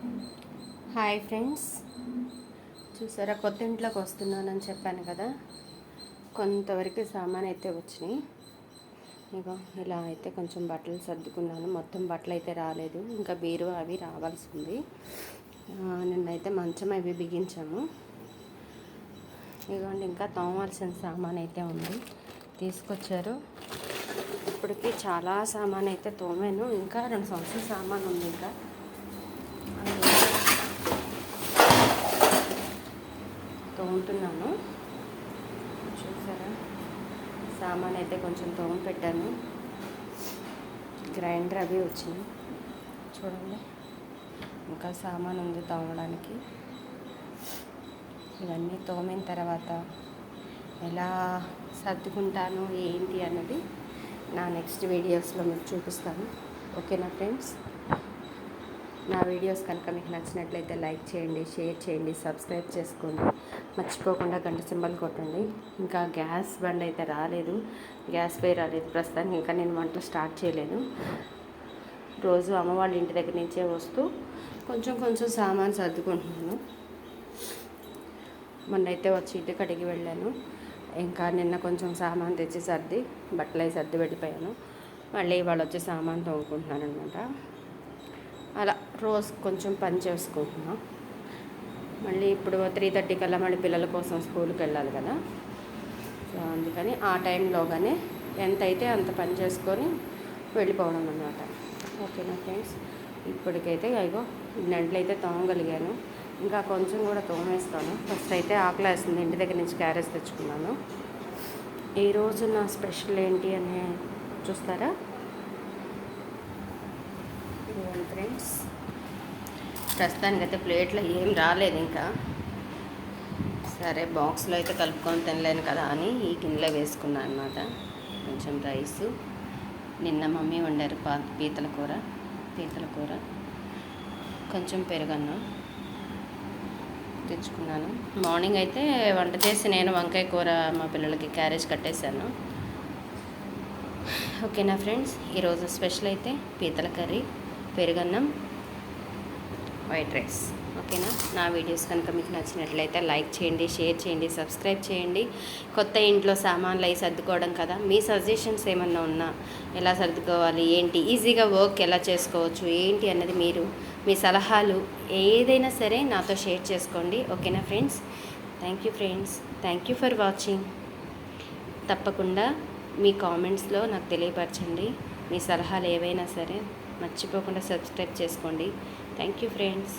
Hi friends, చూసారా కొత్త ఇంట్లోకి వస్తున్నానని చెప్పాను కదా. కొంతవరకు సామాన్ అయితే వచ్చినాయి. ఇగో ఇలా అయితే కొంచెం బట్టలు సర్దుకున్నాను. మొత్తం బట్టలు అయితే రాలేదు, ఇంకా బీరువా అవి రావాల్సింది. నిన్నైతే మంచం అవి బిగించాము. ఇదిగోండి, ఇంకా తోమాల్సిన సామాన్ అయితే ఉంది, తీసుకొచ్చారు. ఇప్పటికి చాలా సామాన్ అయితే తోమాను. ఇంకా 2 సంవత్సరాల సామాన్ ఉంది. ఇంకా తోముతున్నాను. చూసారా, సామాన్ అయితే కొంచెం తోమ పెట్టాను. గ్రైండర్ అవి వచ్చినాయి చూడండి. ఇంకా సామాన్ ఉంది తోమడానికి. ఇవన్నీ తోమిన తర్వాత ఎలా సర్దుకుంటాను ఏంటి అన్నది నా నెక్స్ట్ వీడియోస్లో మీకు చూపిస్తాను. ఓకేనా ఫ్రెండ్స్? నా వీడియోస్ కనుక మీకు నచ్చినట్లయితే లైక్ చేయండి, షేర్ చేయండి, సబ్స్క్రైబ్ చేసుకోండి. మర్చిపోకుండా గంట సింబల్ కొట్టండి. ఇంకా గ్యాస్ బండ్ అయితే రాలేదు, గ్యాస్ పై రాలేదు ప్రస్తుతానికి. ఇంకా నేను వంటలు స్టార్ట్ చేయలేదు. రోజు అమ్మ వాళ్ళ ఇంటి దగ్గర నుంచే వస్తూ కొంచెం కొంచెం సామాన్ సర్దుకుంటున్నాను. మొన్నైతే వచ్చి ఇంటి కడిగి వెళ్ళాను. ఇంకా నిన్న కొంచెం సామాన్ తెచ్చి బట్టలు అవి సర్ది పెట్టిపోయాను. మళ్ళీ ఇవాళ వచ్చి సామాన్ తోముకుంటున్నాను అనమాట. అలా రోజు కొంచెం పని చేసుకుంటున్నాం. మళ్ళీ ఇప్పుడు 3:30 కల్లా మళ్ళీ పిల్లల కోసం స్కూల్కి వెళ్ళాలి కదా. సో అందుకని ఆ టైంలోగానే ఎంత అయితే అంత పని చేసుకొని వెళ్ళిపోవడం అన్నమాట. ఓకేనా ఫ్రెండ్స్? ఇప్పటికైతే అయ్యో నంట్లు అయితే తోమగలిగాను. ఇంకా కొంచెం కూడా తోమేస్తాను. ఫస్ట్ అయితే ఆకలి వేస్తుంది. ఇంటి దగ్గర నుంచి క్యారేజ్ తెచ్చుకున్నాను. ఈరోజు నా స్పెషల్ ఏంటి అని చూస్తారా ఫ్రెండ్స్? ప్రస్తుతానికైతే ప్లేట్లో ఏం రాలేదు ఇంకా. సరే, బాక్స్లో అయితే కలుపుకొని తినలేను కదా అని ఈ గిన్నెలో వేసుకున్నాను అనమాట. కొంచెం రైసు, నిన్న మమ్మీ వండారు పీతల కూర, కొంచెం పెరుగన్నం తెచ్చుకున్నాను. మార్నింగ్ అయితే వంట చేసి నేను వంకాయ కూర మా పిల్లలకి క్యారేజ్ కట్టేశాను. ఓకేనా ఫ్రెండ్స్? ఈరోజు స్పెషల్ అయితే పీతల కర్రీ, పెరుగన్నం, వైట్ రైస్. ఓకేనా? నా వీడియోస్ కనుక మీకు నచ్చినట్లయితే లైక్ చేయండి, షేర్ చేయండి, సబ్స్క్రైబ్ చేయండి. కొత్త ఇంట్లో సామాన్లు అవి సర్దుకోవడం కదా, మీ సజెషన్స్ ఏమన్నా ఉన్నా, ఎలా సర్దుకోవాలి ఏంటి, ఈజీగా వర్క్ ఎలా చేసుకోవచ్చు ఏంటి అన్నది మీరు మీ సలహాలు ఏదైనా సరే నాతో షేర్ చేసుకోండి. ఓకేనా friends? Thank you friends, thank you for watching. తప్పకుండా మీ కామెంట్స్లో నాకు తెలియపరచండి. మీ సలహాలు ఏవైనా సరే మర్చిపోకుండా సబ్స్క్రైబ్ చేసుకోండి. Thank you friends.